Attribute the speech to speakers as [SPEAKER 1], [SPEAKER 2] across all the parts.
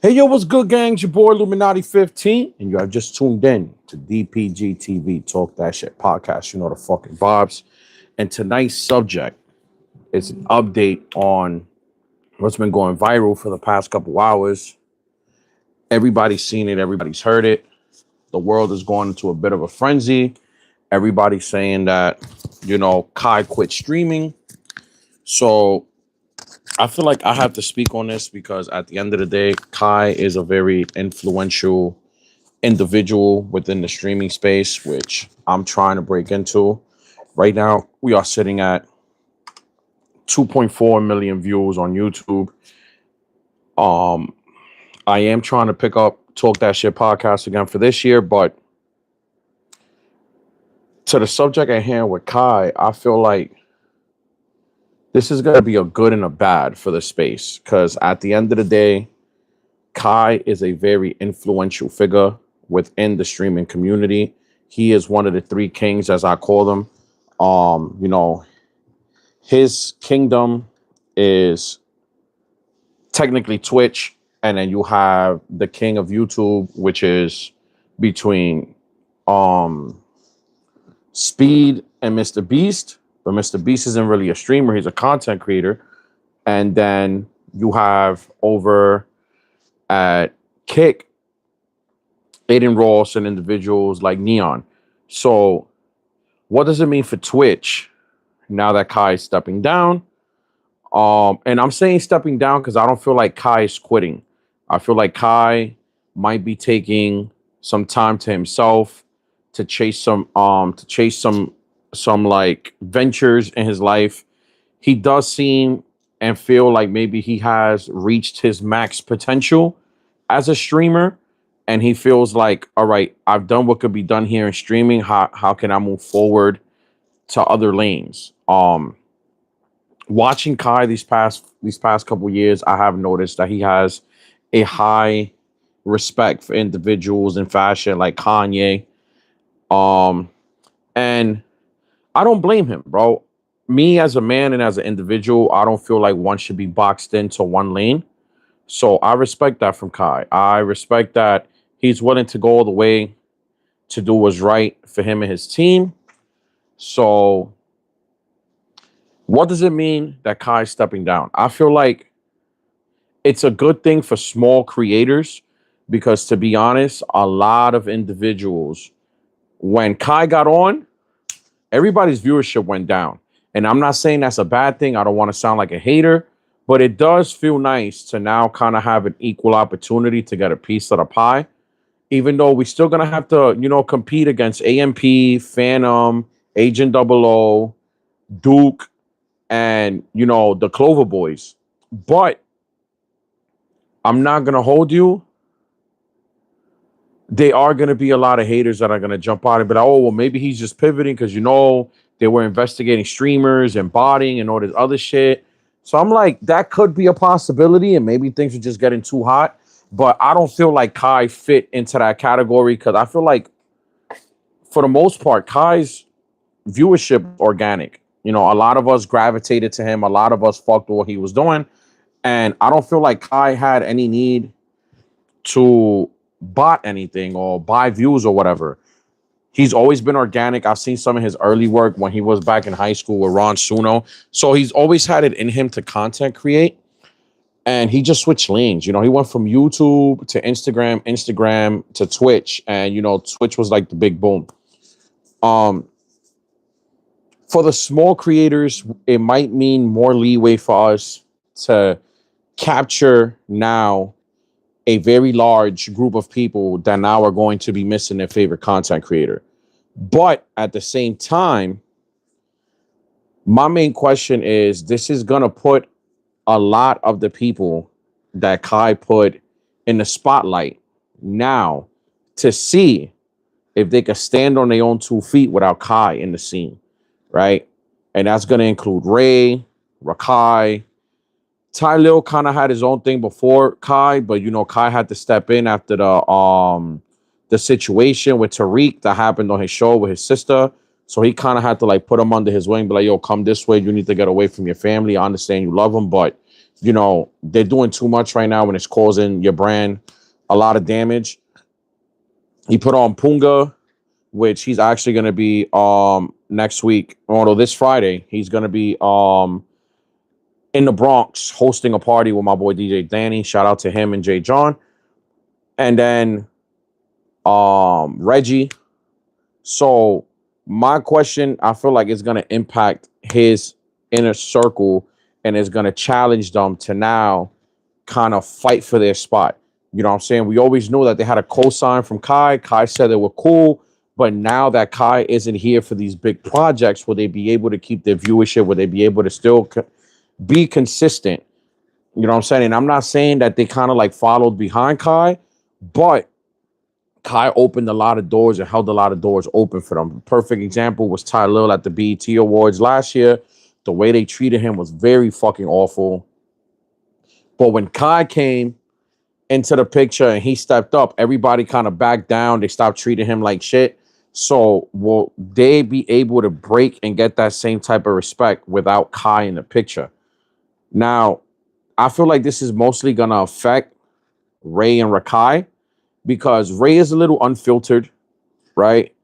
[SPEAKER 1] Hey, yo, what's good, gang? It's your boy Luminati15, and you have just tuned in to DPG TV, Talk That Shit podcast. You know the fucking vibes. And tonight's subject is an update on what's been going viral for the past couple hours. Everybody's seen it, everybody's heard it. The world is going into a bit of a frenzy. Everybody's saying that, Kai quit streaming. So I feel like I have to speak on this because at the end of the day, Kai is a very influential individual within the streaming space, which I'm trying to break into. Right now, we are sitting at 2.4 million views on YouTube. I am trying to pick up Talk That Shit podcast again for this year, but to the subject at hand with Kai, I feel like this is going to be a good and a bad for the space because at the end of the day, Kai is a very influential figure within the streaming community. He is one of the three kings, as I call them. His kingdom is technically Twitch, and then you have the king of YouTube, which is between Speed and Mr. Beast. But Mr. Beast isn't really a streamer. He's a content creator. And then you have over at Kick, Aiden Ross and individuals like Neon. So what does it mean for Twitch now that Kai is stepping down? And I'm saying stepping down because I don't feel like Kai is quitting. I feel like Kai might be taking some time to himself to chase some like ventures in his life. He does seem and feel like maybe he has reached his max potential as a streamer, and he feels like, all right, I've done what could be done here in streaming. How can I move forward to other lanes? Watching Kai these past couple years, I have noticed that he has a high respect for individuals in fashion like Kanye. And I don't blame him, bro. Me as a man and as an individual, I don't feel like one should be boxed into one lane. So I respect that from Kai. I respect that he's willing to go all the way to do what's right for him and his team. So what does it mean that Kai's stepping down? I feel like it's a good thing for small creators because, to be honest, a lot of individuals, when Kai got on, everybody's viewership went down. And I'm not saying that's a bad thing. I don't want to sound like a hater, but it does feel nice to now kind of have an equal opportunity to get a piece of the pie, even though we're still going to have to, compete against AMP, Phantom, Agent 00, Duke, and, the Clover Boys. But I'm not going to hold you. There are going to be a lot of haters that are going to jump out and be like, oh, well, maybe he's just pivoting because, they were investigating streamers and botting and all this other shit. So I'm like, that could be a possibility, and maybe things are just getting too hot. But I don't feel like Kai fit into that category because I feel like, for the most part, Kai's viewership organic. A lot of us gravitated to him. A lot of us fucked with what he was doing. And I don't feel like Kai had any need to bot anything or buy views or whatever. He's always been organic. I've seen some of his early work when he was back in high school with Ron Suno. So he's always had it in him to content create. And he just switched lanes. He went from YouTube to Instagram to Twitch. And, Twitch was like the big boom. For the small creators, it might mean more leeway for us to capture now a very large group of people that now are going to be missing their favorite content creator. But at the same time, my main question is, this is going to put a lot of the people that Kai put in the spotlight now to see if they could stand on their own 2 feet without Kai in the scene, right? And that's going to include Ray, Rakai. Ty Lil kind of had his own thing before Kai, but Kai had to step in after the situation with Tariq that happened on his show with his sister. So he kind of had to like put him under his wing, be like, yo, come this way. You need to get away from your family. I understand you love them, but they're doing too much right now when it's causing your brand a lot of damage. He put on Punga, which he's actually going to be next week, although this Friday, he's going to be in the Bronx hosting a party with my boy DJ Danny. Shout out to him and Jay John. And then Reggie. So my question, I feel like it's going to impact his inner circle and is going to challenge them to now kind of fight for their spot. You know what I'm saying? We always knew that they had a cosign from Kai. Kai said they were cool. But now that Kai isn't here for these big projects, will they be able to keep their viewership? Will they be able to still be consistent? You know what I'm saying? And I'm not saying that they kind of like followed behind Kai, but Kai opened a lot of doors and held a lot of doors open for them. Perfect example was Ty Lil at the BET Awards last year. The way they treated him was very fucking awful. But when Kai came into the picture and he stepped up, everybody kind of backed down. They stopped treating him like shit. So will they be able to break and get that same type of respect without Kai in the picture? Now, I feel like this is mostly going to affect Ray and Rakai because Ray is a little unfiltered, right?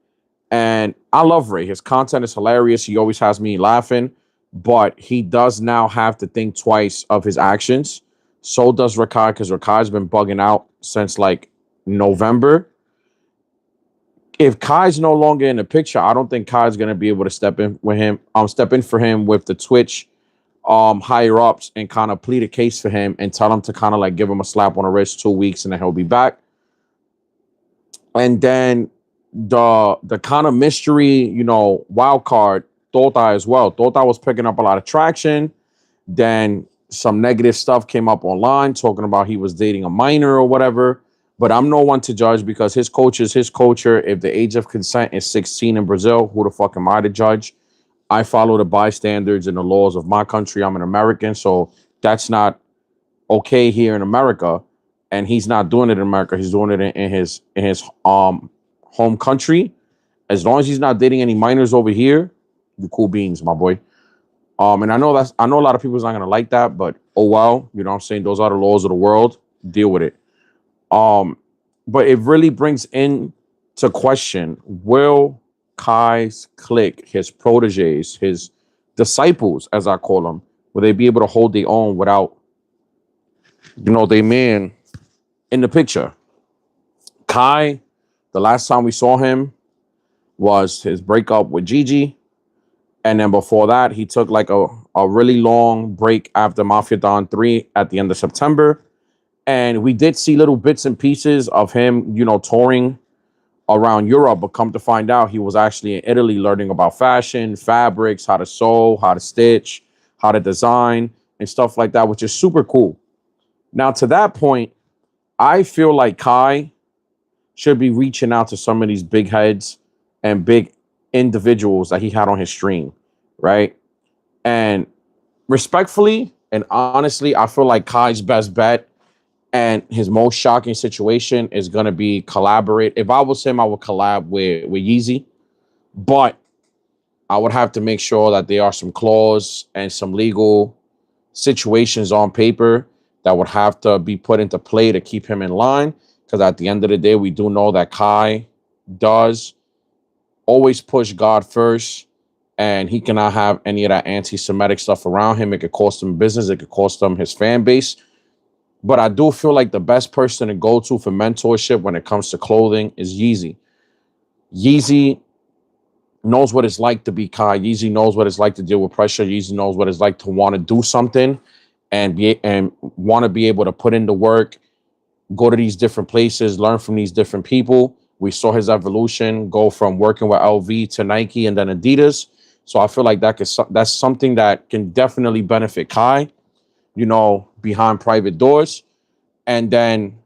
[SPEAKER 1] And I love Ray. His content is hilarious. He always has me laughing, but he does now have to think twice of his actions. So does Rakai, because Rakai's been bugging out since like November. If Kai's no longer in the picture, I don't think Kai's gonna be able to step in for him with the Twitch higher ups and kind of plead a case for him and tell him to kind of like give him a slap on the wrist 2 weeks and then he'll be back. And then the kind of mystery, wild card, Tota as well. Tota was picking up a lot of traction. Then some negative stuff came up online talking about he was dating a minor or whatever. But I'm no one to judge because his culture is his culture. If the age of consent is 16 in Brazil, who the fuck am I to judge? I follow the bystanders and the laws of my country. I'm an American, so that's not okay here in America. And he's not doing it in America. He's doing it in his home country. As long as he's not dating any minors over here, you cool beans, my boy. And I know a lot of people's not gonna like that, but oh well, you know what I'm saying? Those are the laws of the world. Deal with it. But it really brings into question, will Kai's clique, his proteges, his disciples, as I call them, will they be able to hold their own without, their man in the picture? Kai, the last time we saw him was his breakup with Gigi. And then before that, he took like a really long break after Mafia Don 3 at the end of September. And we did see little bits and pieces of him, touring around Europe. But come to find out, he was actually in Italy learning about fashion, fabrics, how to sew, how to stitch, how to design, and stuff like that, which is super cool. Now, to that point, I feel like Kai should be reaching out to some of these big heads and big individuals that he had on his stream, right? And respectfully and honestly, I feel like Kai's best bet and his most shocking situation is going to be collaborate. If I was him, I would collab with Yeezy, but I would have to make sure that there are some clause and some legal situations on paper that would have to be put into play to keep him in line. Because at the end of the day, we do know that Kai does always push God first, and he cannot have any of that anti-Semitic stuff around him. It could cost him business. It could cost him his fan base. But I do feel like the best person to go to for mentorship when it comes to clothing is Yeezy. Yeezy knows what it's like to be Kai. Yeezy knows what it's like to deal with pressure. Yeezy knows what it's like to want to do something and want to be able to put in the work, go to these different places, learn from these different people. We saw his evolution go from working with LV to Nike and then Adidas. So I feel like that's something that can definitely benefit Kai, behind private doors. And then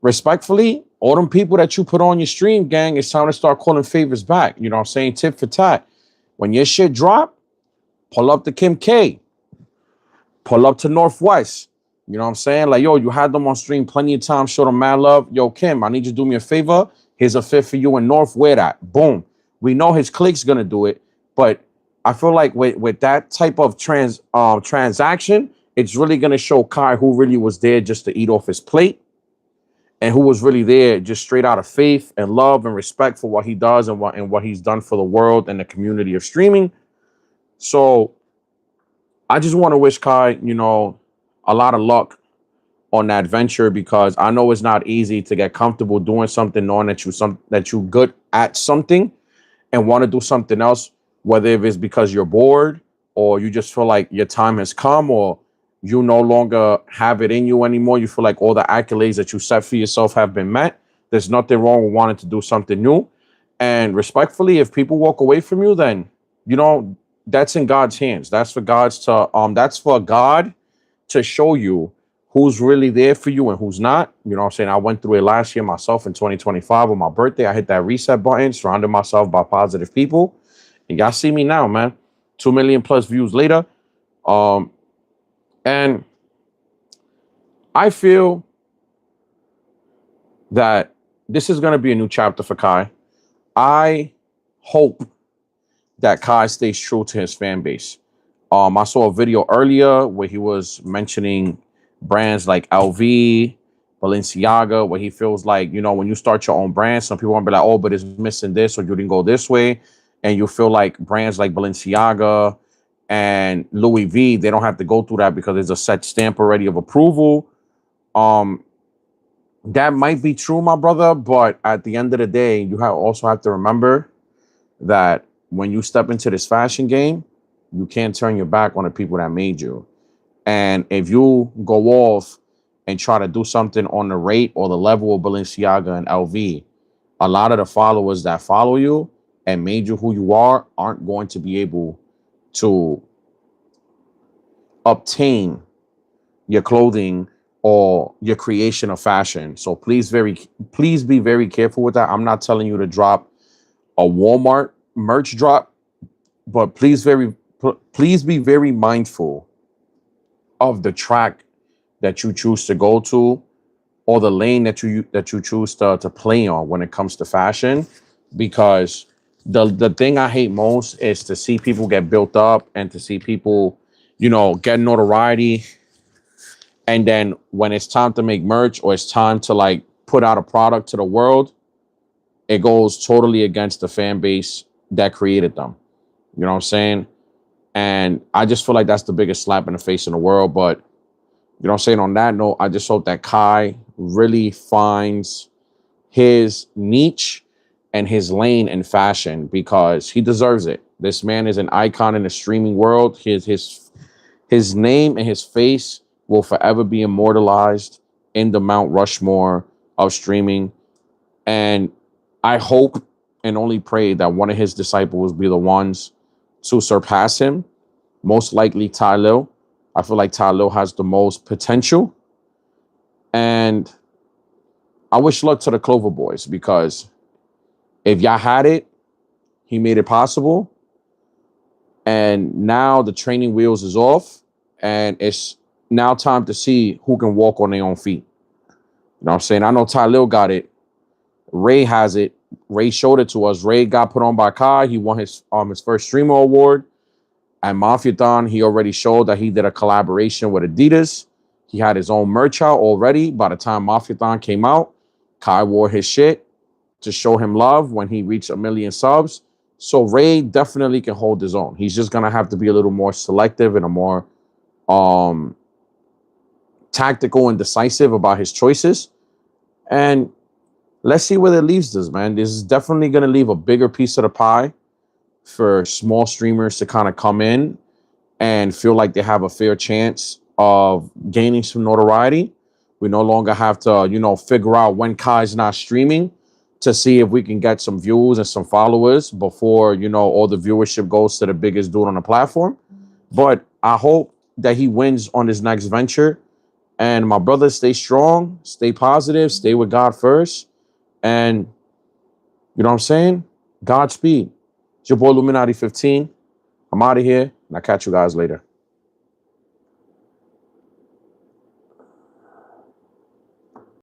[SPEAKER 1] respectfully, all them people that you put on your stream, gang, it's time to start calling favors back. You know what I'm saying? Tit for tat. When your shit drop, pull up to Kim K, pull up to Northwest. You know what I'm saying? Like, yo, you had them on stream plenty of times, show them mad love. Yo, Kim, I need you to do me a favor. Here's a fit for you in North. Where that? Boom. We know his clique's gonna do it, but I feel like with that type of transaction, it's really gonna show Kai who really was there just to eat off his plate, and who was really there just straight out of faith and love and respect for what he does and what he's done for the world and the community of streaming. So I just want to wish Kai, a lot of luck on that venture, because I know it's not easy to get comfortable doing something, knowing that you're good at something and want to do something else, whether if it's because you're bored or you just feel like your time has come, or you no longer have it in you anymore. You feel like all the accolades that you set for yourself have been met. There's nothing wrong with wanting to do something new. And respectfully, if people walk away from you, then, that's in God's hands. That's for God to show you who's really there for you and who's not. You know what I'm saying? I went through it last year myself in 2025 on my birthday. I hit that reset button, surrounded myself by positive people. And y'all see me now, man. 2 million plus views later. And I feel that this is going to be a new chapter for Kai. I hope that Kai stays true to his fan base. I saw a video earlier where he was mentioning brands like LV, Balenciaga, where he feels like, when you start your own brand, some people want to be like, oh, but it's missing this, or you didn't go this way. And you feel like brands like Balenciaga and Louis V, they don't have to go through that because there's a set stamp already of approval. That might be true, my brother, but at the end of the day, you also have to remember that when you step into this fashion game, you can't turn your back on the people that made you. And if you go off and try to do something on the rate or the level of Balenciaga and LV, a lot of the followers that follow you and made you who you are aren't going to be able to obtain your clothing or your creation of fashion. So please be very careful with that. I'm not telling you to drop a Walmart merch drop, but please be very mindful of the track that you choose to go to, or the lane that you choose to play on when it comes to fashion. Because the thing I hate most is to see people get built up and to see people, get notoriety. And then when it's time to make merch, or it's time to put out a product to the world, it goes totally against the fan base that created them. You know what I'm saying? And I just feel like that's the biggest slap in the face in the world. But, you know what I'm saying? On that note, I just hope that Kai really finds his niche and his lane in fashion, because he deserves it. This man is an icon in the streaming world. His name and his face will forever be immortalized in the Mount Rushmore of streaming. And I hope and only pray that one of his disciples be the ones to surpass him. Most likely Ty Lil. I feel like Ty Lil has the most potential. And I wish luck to the Clover Boys, because if y'all had it, he made it possible. And now the training wheels is off, and it's now time to see who can walk on their own feet. You know what I'm saying? I know Ty Lil got it. Ray has it. Ray showed it to us. Ray got put on by Kai. He won his first streamer award. At Mafiathon, he already showed that he did a collaboration with Adidas. He had his own merch out already. By the time Mafiathon came out, Kai wore his shit to show him love when he reached 1 million subs. So Ray definitely can hold his own. He's just going to have to be a little more selective and a more tactical and decisive about his choices. And let's see where that leaves us, man. This is definitely going to leave a bigger piece of the pie for small streamers to kind of come in and feel like they have a fair chance of gaining some notoriety. We no longer have to, figure out when Kai's not streaming to see if we can get some views and some followers before, all the viewership goes to the biggest dude on the platform. But I hope that he wins on his next venture. And my brothers, stay strong, stay positive, stay with God first. And you know what I'm saying? Godspeed. It's your boy Luminati15. I'm out of here, and I'll catch you guys later.